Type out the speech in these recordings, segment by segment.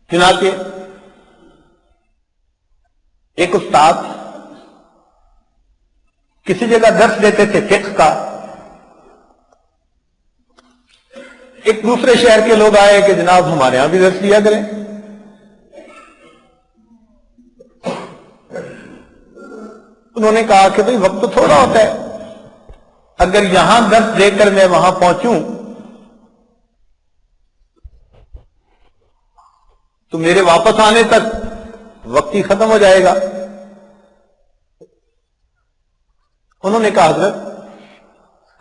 چنانچہ ایک استاد کسی جگہ درس دیتے تھے فقہ کا. ایک دوسرے شہر کے لوگ آئے کہ جناب ہمارے ہاں بھی درس دیا کریں. انہوں نے کہا کہ بھئی وقت تو تھوڑا ہوتا ہے، اگر یہاں درس دے کر میں وہاں پہنچوں تو میرے واپس آنے تک وقت ہی ختم ہو جائے گا. انہوں نے کہا حضرت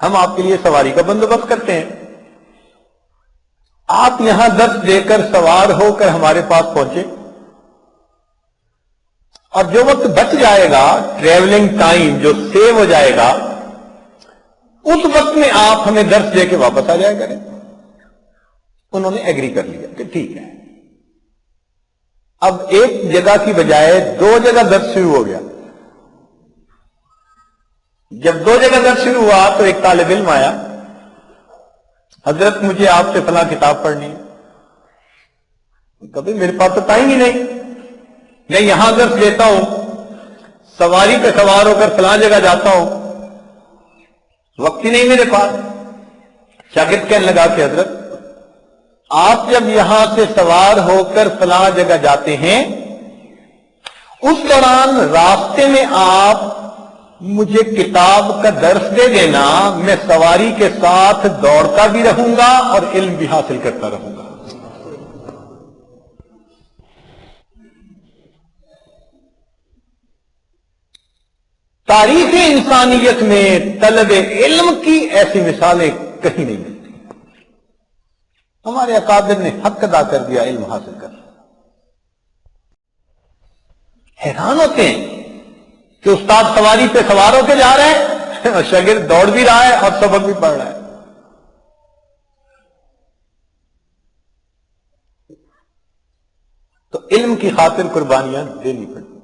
ہم آپ کے لیے سواری کا بندوبست کرتے ہیں، آپ یہاں درس دے کر سوار ہو کر ہمارے پاس پہنچے اور جو وقت بچ جائے گا، ٹریولنگ ٹائم جو سیو ہو جائے گا، اس وقت میں آپ ہمیں درس دے کے واپس آ جائے کریں. انہوں نے ایگری کر لیا کہ ٹھیک ہے. اب ایک جگہ کی بجائے 2 جگہ درس شروع ہو گیا. جب 2 جگہ درس شروع ہوا تو ایک طالب علم آیا، حضرت مجھے آپ سے فلاں کتاب پڑھنی ہے. کبھی میرے پاس تو ٹائم ہی نہیں، میں یہاں درس لیتا ہوں، سواری پہ سوار ہو کر فلاں جگہ جاتا ہوں، وقت ہی نہیں میرے پاس. شاگرد کہنے لگا کہ حضرت آپ جب یہاں سے سوار ہو کر فلاں جگہ جاتے ہیں، اس دوران راستے میں آپ مجھے کتاب کا درس دے دینا، میں سواری کے ساتھ دوڑتا بھی رہوں گا اور علم بھی حاصل کرتا رہوں گا. تاریخ انسانیت میں طلب علم کی ایسی مثالیں کہیں نہیں ملتی. ہمارے اکابر نے حق ادا کر دیا علم حاصل کر. حیران ہوتے ہیں کہ استاد سواری پہ سوار ہو کے جا رہے ہیں اور شاگرد دوڑ بھی رہا ہے اور سبق بھی پڑھ رہا ہے. تو علم کی خاطر قربانیاں دینی پڑتی.